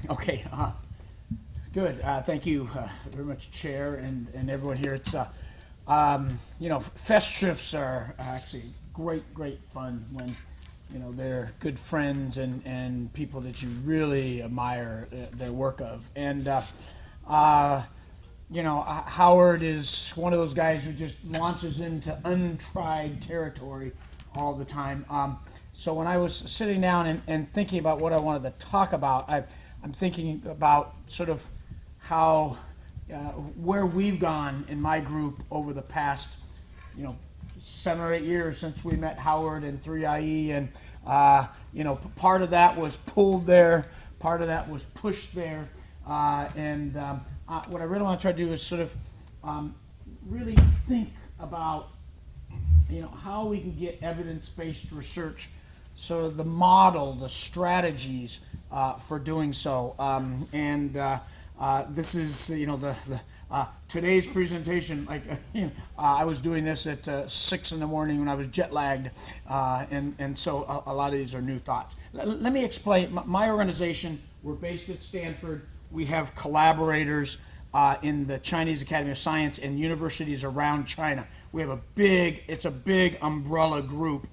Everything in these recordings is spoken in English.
Okay, good. Thank you very much, Chair, and everyone here. It's, fest trips are actually great fun when, they're good friends and people that you really admire their work of. And, Howard is one of those guys who just launches into untried territory all the time. So when I was sitting down and thinking about what I wanted to talk about, I'm thinking about sort of how, where we've gone in my group over the past, 7 or 8 years since we met Howard and 3IE, and part of that was pulled there, part of that was pushed there, and what I really want to try to do is sort of really think about how we can get evidence-based research, so the model, the strategies for doing so, this is today's presentation. I was doing this at 6 in the morning when I was jet lagged, and so a lot of these are new thoughts. Let me explain. My organization, we're based at Stanford. We have collaborators in the Chinese Academy of Science and universities around China. We have it's a big umbrella group,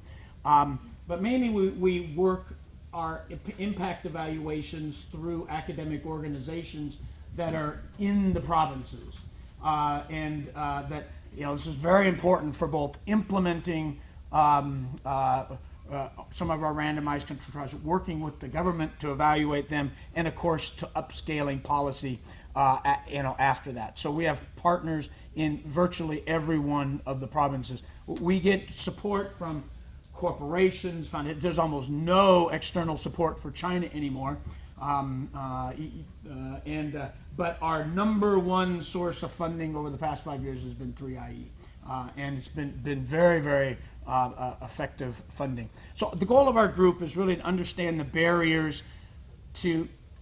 but mainly we work our impact evaluations through academic organizations that are in the provinces, that this is very important for both implementing some of our randomized control trials, working with the government to evaluate them, and of course to upscaling policy after that. So we have partners in virtually every one of the provinces. We get support from corporations. There's almost no external support for China anymore. But our number one source of funding over the past 5 years has been 3IE. And it's been very effective funding. So the goal of our group is really to understand the barriers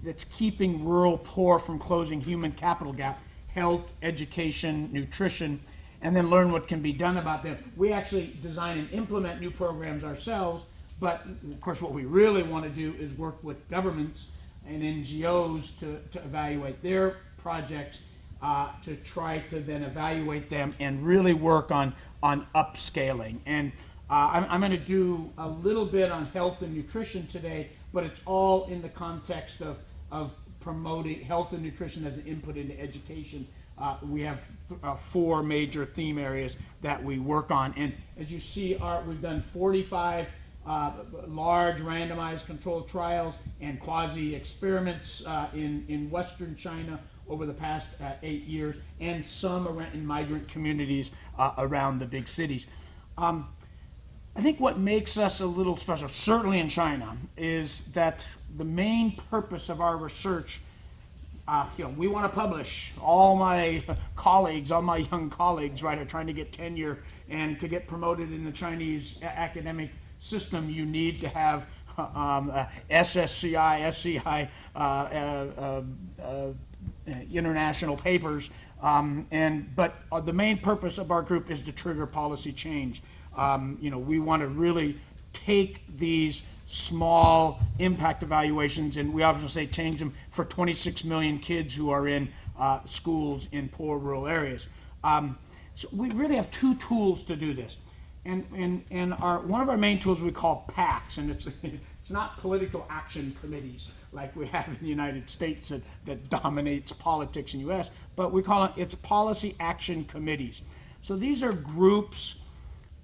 that's keeping rural poor from closing human capital gap: health, education, nutrition, and then learn what can be done about them. We actually design and implement new programs ourselves, but of course what we really want to do is work with governments and NGOs to evaluate their projects, to try to then evaluate them and really work on upscaling. And I'm going to do a little bit on health and nutrition today, but it's all in the context of promoting health and nutrition as an input into education. We have 4 major theme areas that we work on. And as you see, we've done 45 large randomized controlled trials and quasi-experiments in Western China over the past 8 years, and some in migrant communities around the big cities. I think what makes us a little special, certainly in China, is that the main purpose of our research, we want to publish. All my young colleagues, right, are trying to get tenure, and to get promoted in the Chinese academic system, you need to have SSCI, SCI, international papers, but the main purpose of our group is to trigger policy change. We want to really take these small impact evaluations, and we often say change them for 26 million kids who are in schools in poor rural areas. So we really have 2 tools to do this. And one of our main tools we call PACs, and it's not political action committees like we have in the United States that dominates politics in the U.S., but we call it's policy action committees. So these are groups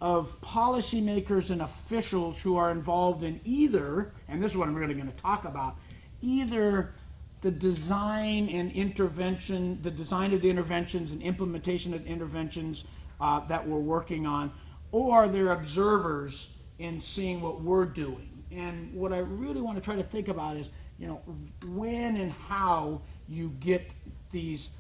of policymakers and officials who are involved in either, and this is what I'm really going to talk about, either the design and intervention, the design of the interventions and implementation of the interventions that we're working on, or they're observers in seeing what we're doing. And what I really want to try to think about is, when and how you get these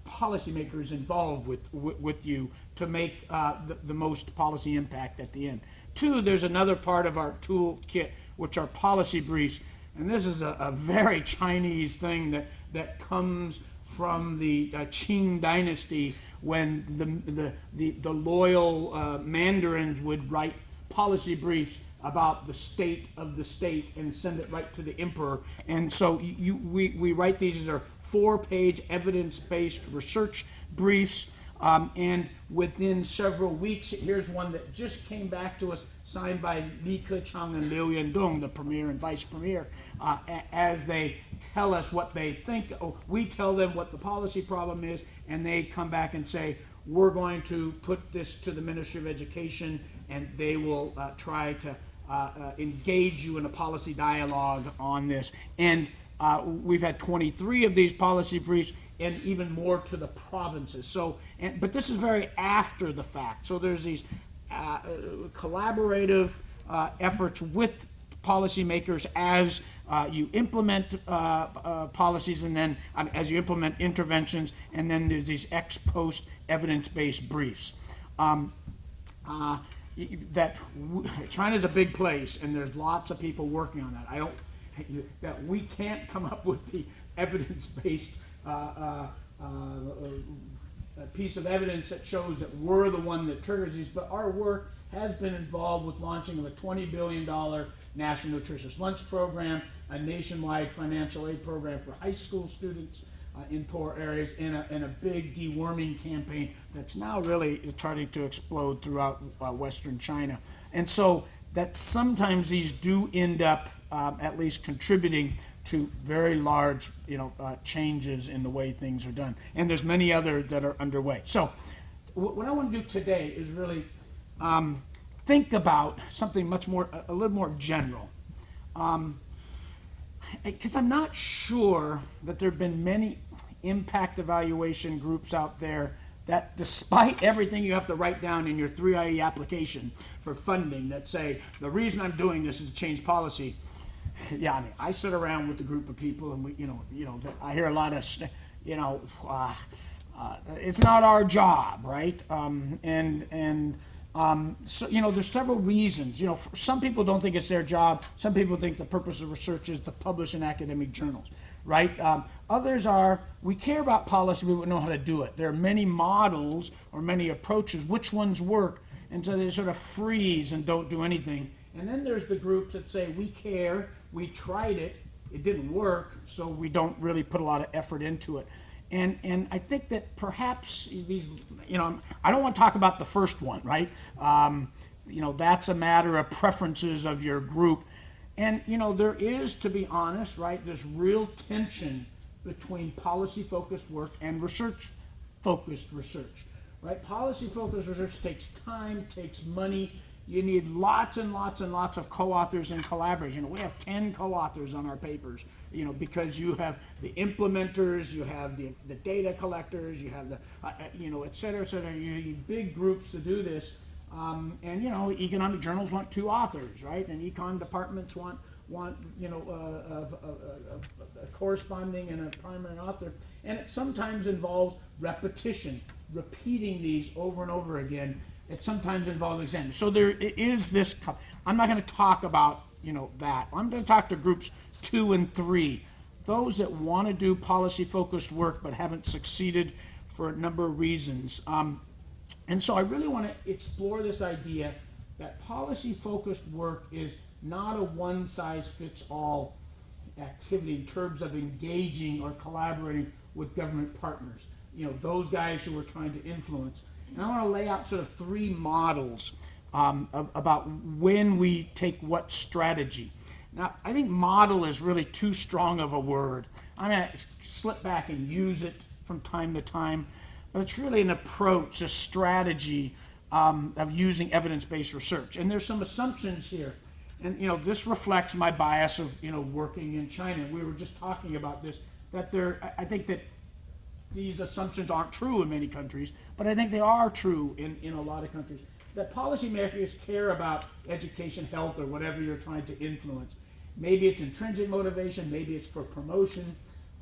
policymakers involved with you to make the most policy impact at the end. 2, there's another part of our toolkit, which are policy briefs. And this is a very Chinese thing that comes from the Qing dynasty, when the loyal mandarins would write policy briefs about the state of the state and send it right to the emperor. And so we write these are 4-page evidence-based research briefs. And within several weeks, here's one that just came back to us, signed by Li Keqiang and Liu Yandong, the premier and vice premier, as they tell us what they think. We tell them what the policy problem is, and they come back and say, we're going to put this to the Ministry of Education, and they will try to engage you in a policy dialogue on this. And we've had 23 of these policy briefs, and even more to the provinces. So, but this is very after the fact. So there's these collaborative efforts with policymakers as you implement policies, and then as you implement interventions, and then there's these ex post evidence-based briefs. China's a big place, and there's lots of people working on that. That we can't come up with the evidence-based piece of evidence that shows that we're the one that triggers these, but our work has been involved with launching of a $20 billion National Nutritious Lunch Program, a nationwide financial aid program for high school students in poor areas, and a big deworming campaign that's now really starting to explode throughout Western China. And so that sometimes these do end up at least contributing to very large, changes in the way things are done. And there's many others that are underway. So what I want to do today is really think about something much more, a little more general. Because I'm not sure that there have been many impact evaluation groups out there that, despite everything you have to write down in your 3IE application for funding, that say, the reason I'm doing this is to change policy. Yeah, I mean, I sit around with a group of people, and I hear a lot of, it's not our job, right? So, there's several reasons. Some people don't think it's their job. Some people think the purpose of research is to publish in academic journals, right? Others are, we care about policy, but we don't know how to do it. There are many models or many approaches. Which ones work? And so they sort of freeze and don't do anything. And then there's the groups that say, we care, we tried it, it didn't work, so we don't really put a lot of effort into it. And I think that perhaps these, I don't want to talk about the first one, right? That's a matter of preferences of your group. And, there is, to be honest, right, there's real tension between policy-focused work and research-focused research, right? Policy-focused research takes time, takes money. You need lots and lots and lots of co-authors and collaborators. We have 10 co-authors on our papers, because you have the implementers, you have the data collectors, you have the, et cetera, et cetera. You need big groups to do this. Economic journals want 2 authors, right? And econ departments want a corresponding and a primary author. And it sometimes involves repetition, repeating these over and over again. It sometimes involves exams. So there is this, I'm not going to talk about, that. I'm going to talk to groups 2 and 3, those that want to do policy-focused work but haven't succeeded for a number of reasons. And so I really want to explore this idea that policy-focused work is not a one-size-fits-all activity in terms of engaging or collaborating with government partners, those guys who are trying to influence. And I want to lay out sort of 3 models about when we take what strategy. Now, I think model is really too strong of a word. I'm going to slip back and use it from time to time, but it's really an approach, a strategy of using evidence-based research. And there's some assumptions here. And, this reflects my bias of, working in China. We were just talking about this, that I think that these assumptions aren't true in many countries, but I think they are true in a lot of countries. That policymakers care about education, health, or whatever you're trying to influence. Maybe it's intrinsic motivation, maybe it's for promotion.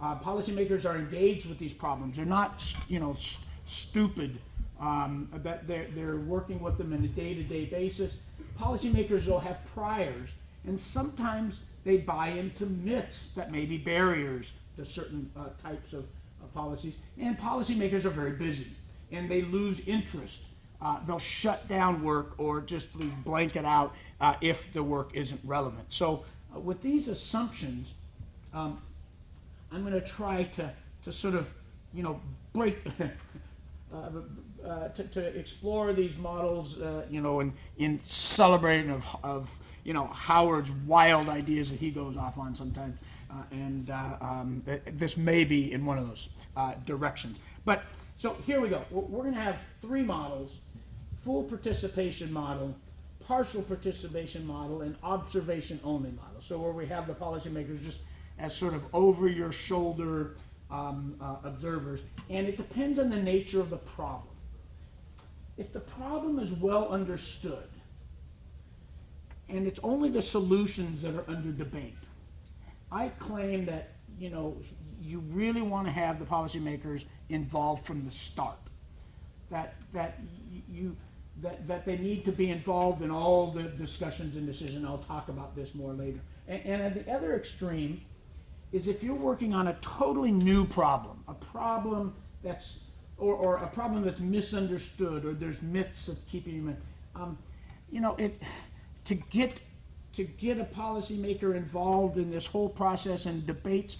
Policymakers are engaged with these problems. They're not, stupid, but they're working with them on a day-to-day basis. Policymakers will have priors, and sometimes they buy into myths that may be barriers to certain types of policies. And policymakers are very busy, and they lose interest they'll shut down work or just blank it out if the work isn't relevant. So with these assumptions, I'm going to try to sort of, break, to explore these models, in celebrating of Howard's wild ideas that he goes off on sometimes. This may be in one of those directions. But so here we go. We're going to have three models: full participation model, partial participation model, and observation only model. So where we have the policymakers just as sort of over your shoulder observers, and it depends on the nature of the problem. If the problem is well understood and it's only the solutions that are under debate, I claim that you really want to have the policymakers involved from the start. That they need to be involved in all the discussions and decisions. I'll talk about this more later. And at the other extreme is if you're working on a totally new problem, a problem that's or a problem that's misunderstood, or there's myths that's keeping you in. To get a policymaker involved in this whole process and debates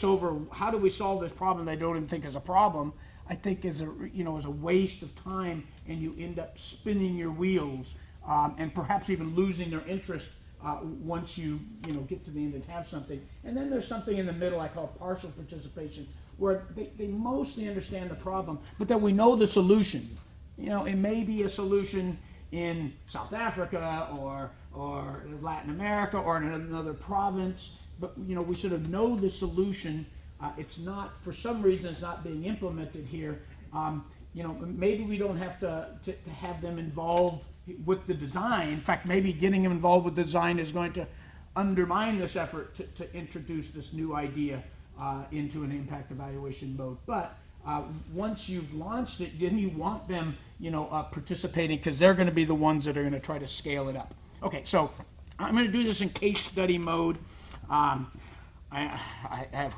over how do we solve this problem they don't even think is a problem, I think is a waste of time, and you end up spinning your wheels and perhaps even losing their interest once you get to the end and have something. And then there's something in the middle I call partial participation, where they mostly understand the problem, but that we know the solution. It may be a solution in South Africa or Latin America or in another province, but we sort of know the solution. It's not, for some reason, it's not being implemented here. Maybe we don't have to have them involved with the design. In fact, maybe getting them involved with design is going to undermine this effort to introduce this new idea into an impact evaluation mode. But once you've launched it, then you want them, participating, because they're going to be the ones that are going to try to scale it up. Okay, so I'm going to do this in case study mode. I have,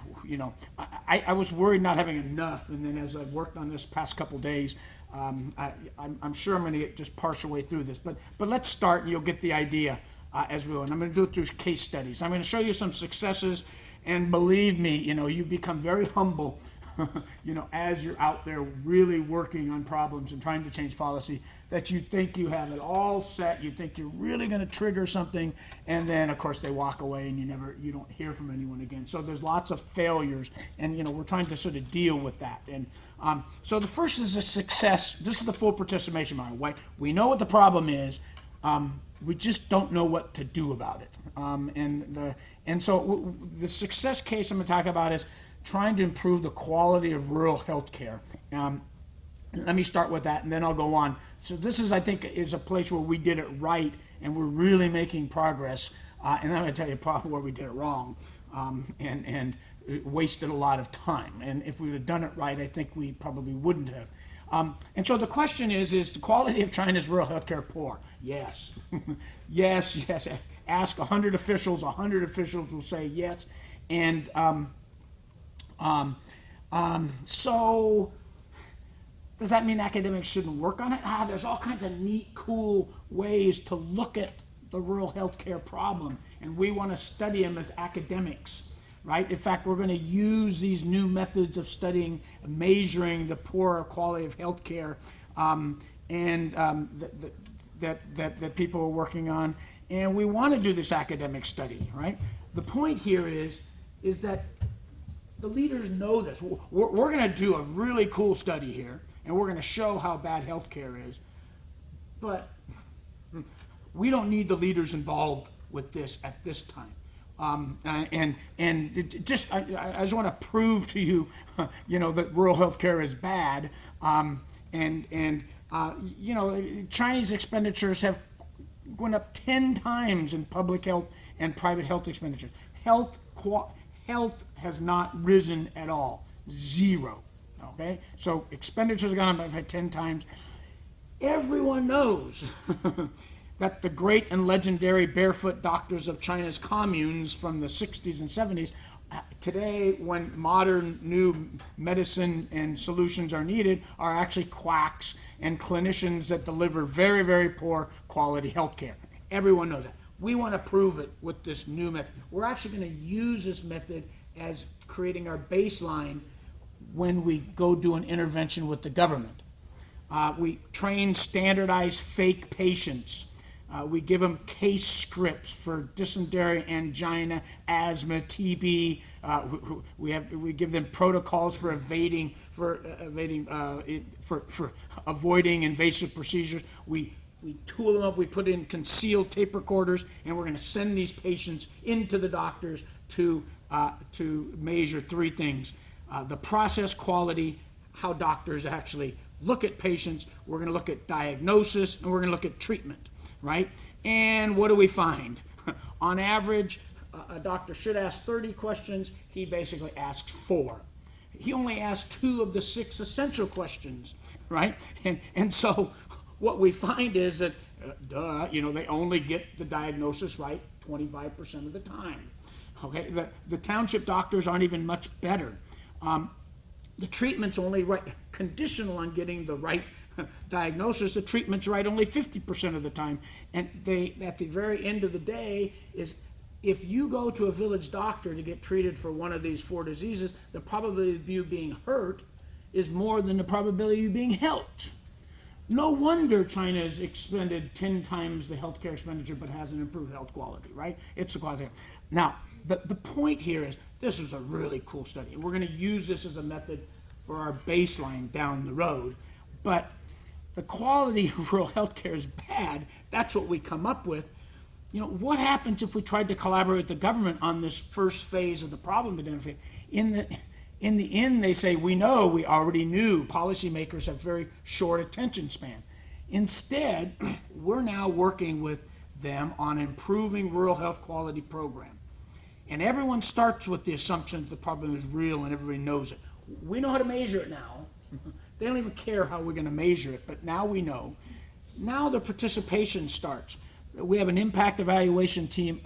I was worried not having enough, and then as I worked on this past couple days, I'm sure I'm going to get just partial way through this. But let's start, and you'll get the idea as we go. And I'm going to do it through case studies. I'm going to show you some successes, and believe me, you become very humble, as you're out there really working on problems and trying to change policy, that you think you have it all set, you think you're really going to trigger something, and then of course they walk away and you don't hear from anyone again. So there's lots of failures, and we're trying to sort of deal with that. And so the first is a success. This is the full participation model. Right? We know what the problem is. We just don't know what to do about it. And so the success case I'm going to talk about is trying to improve the quality of rural health care. Let me start with that, and then I'll go on. So this is, I think, is a place where we did it right, and we're really making progress. And then I'm going to tell you probably where we did it wrong, and it wasted a lot of time. And if we would have done it right, I think we probably wouldn't have. And so the question is the quality of China's rural health care poor? Yes. yes. Ask 100 officials, 100 officials will say yes. And so does that mean academics shouldn't work on it? There's all kinds of neat, cool ways to look at the rural healthcare problem, and we want to study them as academics, right? In fact, we're going to use these new methods of studying, measuring the poor quality of healthcare, that people are working on, and we want to do this academic study, right? The point here is that the leaders know this. We're going to do a really cool study here, and we're going to show how bad healthcare is. But we don't need the leaders involved with this at this time. I just want to prove to you, that rural healthcare is bad. Chinese expenditures have gone up 10 times in public health and private health expenditures. Health has not risen at all, 0. Okay, so expenditures have gone up by 10 times. Everyone knows that the great and legendary barefoot doctors of China's communes from the 60s and 70s today, when modern new medicine and solutions are needed, are actually quacks and clinicians that deliver very, very poor quality health care. Everyone knows that. We want to prove it with this new method. We're actually going to use this method as creating our baseline when we go do an intervention with the government. We train standardized fake patients. We give them case scripts for dysentery, angina, asthma, TB. We give them protocols for avoiding invasive procedures. We tool them up. We put in concealed tape recorders, and we're going to send these patients into the doctors to measure three things: the process quality, how doctors actually look at patients. We're going to look at diagnosis, and we're going to look at treatment. Right? And what do we find? On average, a doctor should ask 30 questions. He basically asks 4. He only asks 2 of the 6 essential questions, right? And so what we find is that, they only get the diagnosis right 25% of the time. Okay, the township doctors aren't even much better. The treatment's only right, conditional on getting the right diagnosis. The treatment's right only 50% of the time. And they, at the very end of the day, is if you go to a village doctor to get treated for one of these 4 diseases, the probability of you being hurt is more than the probability of you being helped. No wonder China has expended 10 times the healthcare expenditure but hasn't improved health quality, right? It's the quality. Now, the point here is this is a really cool study. We're going to use this as a method for our baseline down the road. But the quality of rural healthcare is bad. That's what we come up with. What happens if we tried to collaborate with the government on this first phase of the problem identification? In the end, they say, we already knew. Policymakers have very short attention span. Instead, we're now working with them on improving rural health quality program. And everyone starts with the assumption that the problem is real and everybody knows it. We know how to measure it now. They don't even care how we're going to measure it, but now we know. Now the participation starts. We have an impact evaluation team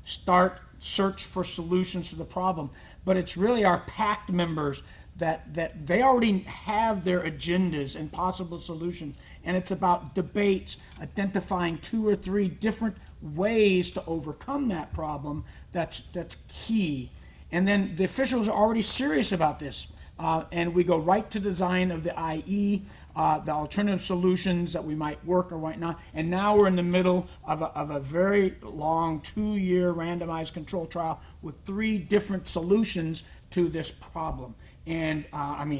search for solutions to the problem, but it's really our PACT members that they already have their agendas and possible solutions, and it's about debates, identifying 2 or 3 different ways to overcome that problem. That's key. And then the officials are already serious about this. And we go right to design of the IE, the alternative solutions that we might work or might not. And now we're in the middle of a very long 2-year randomized control trial with 3 different solutions to this problem. And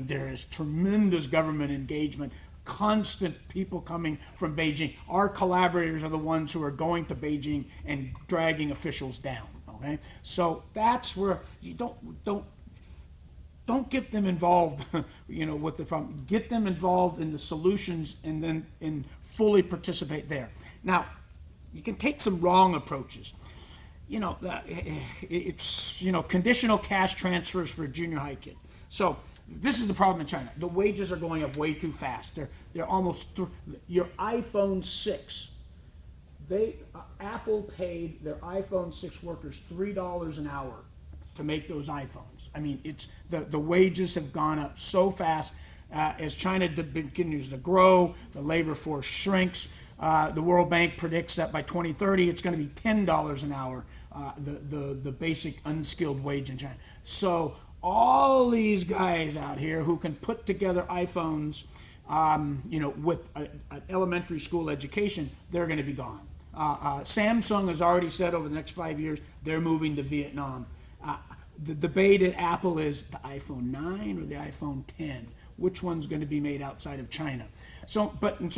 there is tremendous government engagement, constant people coming from Beijing. Our collaborators are the ones who are going to Beijing and dragging officials down. Okay, so that's where you don't get them involved, with the problem. Get them involved in the solutions and then fully participate there. Now, you can take some wrong approaches. It's conditional cash transfers for a junior high kid. So this is the problem in China. The wages are going up way too fast. They're almost your iPhone 6. Apple paid their iPhone 6 workers $3 an hour to make those iPhones. It's the wages have gone up so fast. As China continues to grow, the labor force shrinks. The World Bank predicts that by 2030, it's going to be $10 an hour, the basic unskilled wage in China. So all these guys out here who can put together iPhones, with an elementary school education, they're going to be gone. Samsung has already said over the next 5 years they're moving to Vietnam. The debate at Apple is the iPhone 9 or the iPhone 10. Which one's going to be made outside of China? So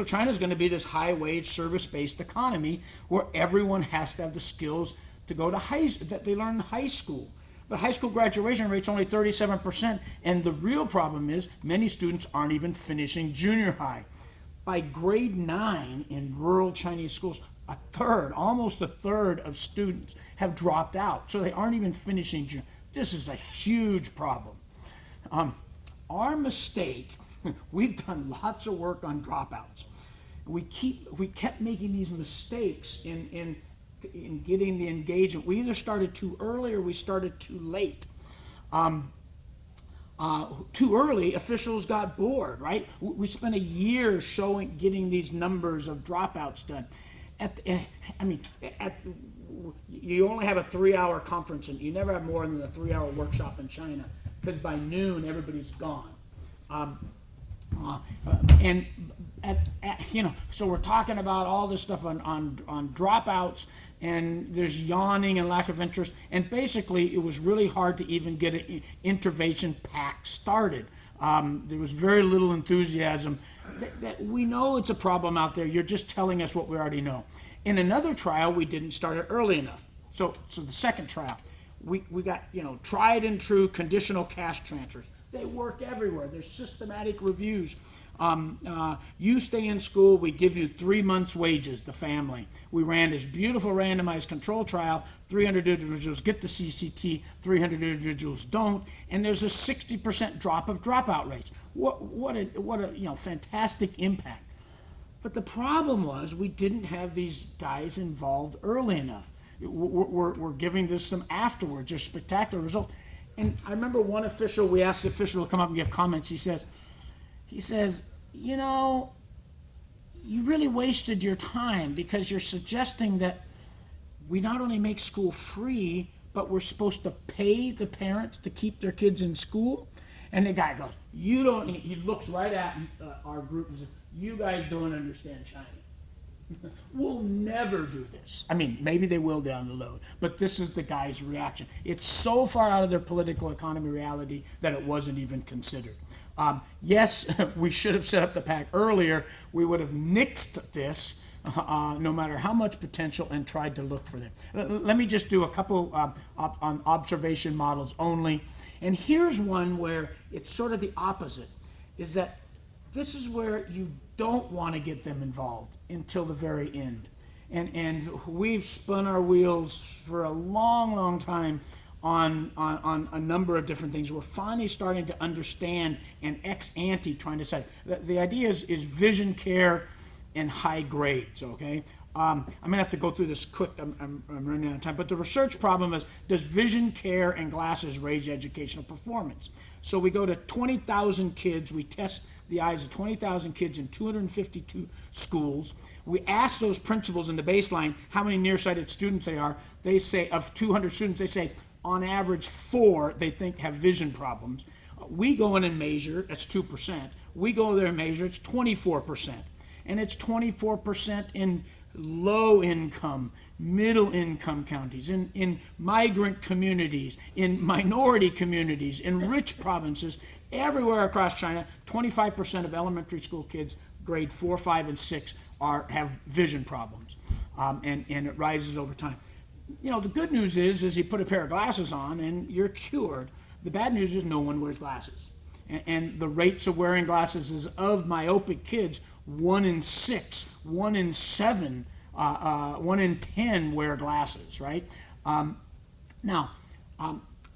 China's going to be this high-wage, service-based economy where everyone has to have the skills to go to that they learn in high school. But high school graduation rate's only 37%, and the real problem is many students aren't even finishing junior high. By grade 9 in rural Chinese schools, almost a third of students have dropped out, so they aren't even finishing junior. This is a huge problem. Our mistake, we've done lots of work on dropouts. We kept making these mistakes in getting the engagement. We either started too early or we started too late. Too early, officials got bored, right? We spent a year getting these numbers of dropouts done. You only have a 3-hour conference, and you never have more than a 3-hour workshop in China, because by noon everybody's gone. So we're talking about all this stuff on dropouts, and there's yawning and lack of interest, and basically it was really hard to even get an intervention pack started. There was very little enthusiasm. That we know it's a problem out there. You're just telling us what we already know. In another trial, we didn't start it early enough. So the second trial, we got tried and true conditional cash transfers. They work everywhere. There's systematic reviews. You stay in school, we give you 3 months' wages, the family. We ran this beautiful randomized control trial. 300 individuals get the CCT, 300 individuals don't, and there's a 60% drop of dropout rates. What a fantastic impact. But the problem was we didn't have these guys involved early enough. We're giving this them afterwards. They're spectacular results. And I remember one official, we asked the official to come up and give comments. He says, you really wasted your time, because you're suggesting that we not only make school free, but we're supposed to pay the parents to keep their kids in school. And the guy goes, he looks right at our group and says, you guys don't understand China. We'll never do this. Maybe they will down the road, but this is the guy's reaction. It's so far out of their political economy reality that it wasn't even considered. Yes, we should have set up the pack earlier. We would have nixed this, no matter how much potential, and tried to look for them. Let me just do a couple on observation models only. And here's one where it's sort of the opposite, is that this is where you don't want to get them involved until the very end. And we've spun our wheels for a long, long time on a number of different things. We're finally starting to understand and ex ante trying to say, the idea is vision care and high grades, okay? I'm gonna have to go through this quick, I'm running out of time, but the research problem is, does vision care and glasses raise educational performance? So we go to 20,000 kids, we test the eyes of 20,000 kids in 252 schools. We ask those principals in the baseline how many nearsighted students they are. They say, of 200 students, they say on average 4 they think have vision problems. We go in and measure, that's 2%. We go there and measure, it's 24%. And it's 24% in low income, middle income counties, in migrant communities, in minority communities, in rich provinces, everywhere across China. 25% of elementary school kids, grade 4, 5, and 6, have vision problems, and it rises over time. The good news is you put a pair of glasses on and you're cured. The bad news is no one wears glasses. And the rates of wearing glasses is, of myopic kids, 1 in 6, 1 in 7, 1 in 10 wear glasses, right?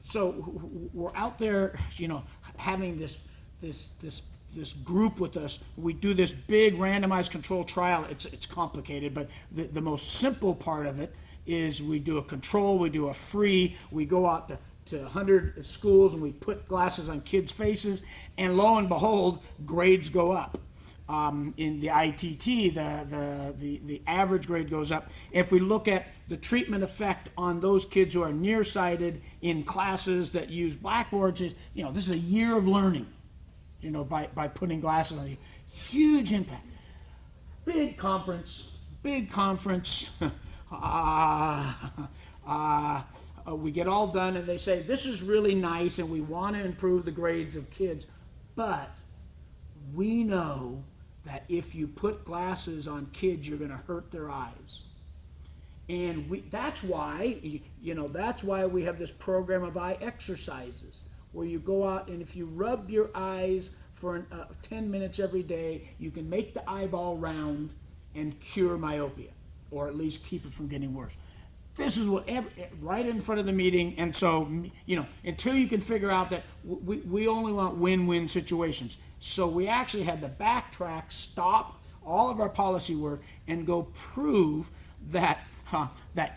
So we're out there, having this group with us. We do this big randomized controlled trial. It's complicated, but the most simple part of it is we do a control, we do a free, we go out to 100 schools and we put glasses on kids' faces, and lo and behold, grades go up. In the ITT, the average grade goes up. If we look at the treatment effect on those kids who are nearsighted in classes that use blackboards, this is a year of learning, by putting glasses on. Huge impact. Big conference. We get all done and they say, this is really nice and we want to improve the grades of kids, but we know that if you put glasses on kids, you're going to hurt their eyes. And that's why we have this program of eye exercises, where you go out and if you rub your eyes for 10 minutes every day, you can make the eyeball round and cure myopia, or at least keep it from getting worse. This is right in front of the meeting, and so, until you can figure out that we only want win-win situations. So we actually had to backtrack, stop all of our policy work, and go prove that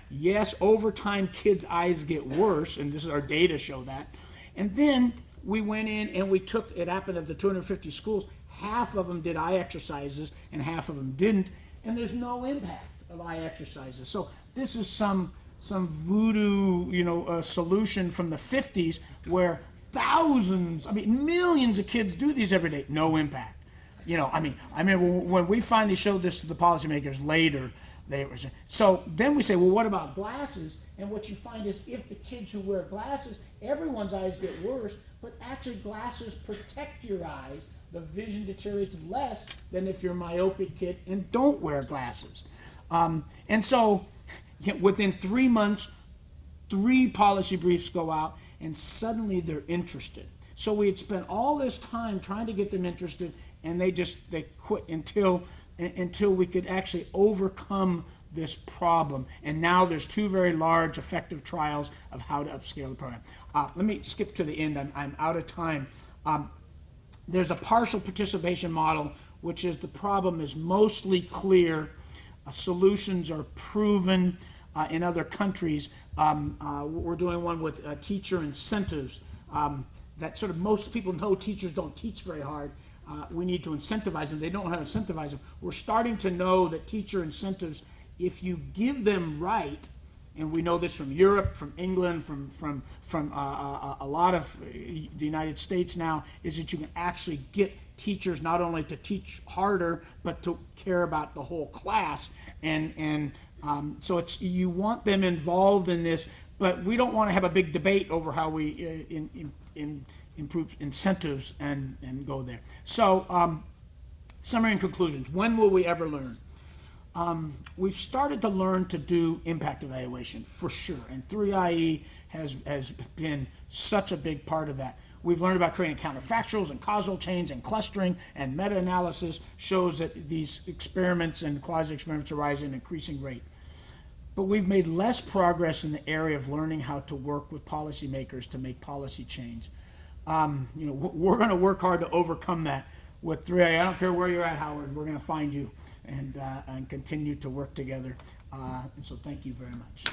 yes, over time kids' eyes get worse, and this is our data show that, And then we went in and we took, it happened of the 250 schools, half of them did eye exercises and half of them didn't, and there's no impact of eye exercises. So this is some voodoo, solution from the 50s where thousands, millions of kids do these every day, no impact. I remember when we finally showed this to the policymakers later, so then we say, well, what about glasses? And what you find is if the kids who wear glasses, everyone's eyes get worse, but actually glasses protect your eyes. The vision deteriorates less than if you're a myopic kid and don't wear glasses. And so within 3 months, 3 policy briefs go out, and suddenly they're interested. So we had spent all this time trying to get them interested, and they quit until we could actually overcome this problem. And now there's 2 very large effective trials of how to upscale the program. Let me skip to the end. I'm out of time. There's a partial participation model, which is the problem is mostly clear. Solutions are proven in other countries. We're doing one with teacher incentives. That sort of most people know teachers don't teach very hard. We need to incentivize them. They don't know how to incentivize them. We're starting to know that teacher incentives, if you give them right, and we know this from Europe, from England, from a lot of the United States now, is that you can actually get teachers not only to teach harder, but to care about the whole class. And so you want them involved in this, but we don't want to have a big debate over how we improve incentives and go there. So summary and conclusions. When will we ever learn? We've started to learn to do impact evaluation for sure, and 3IE has been such a big part of that. We've learned about creating counterfactuals and causal chains and clustering, and meta-analysis shows that these experiments and quasi-experiments arise at an increasing rate. But we've made less progress in the area of learning how to work with policymakers to make policy change. We're going to work hard to overcome that with 3IE. I don't care where you're at, Howard. We're going to find you and continue to work together. And so thank you very much.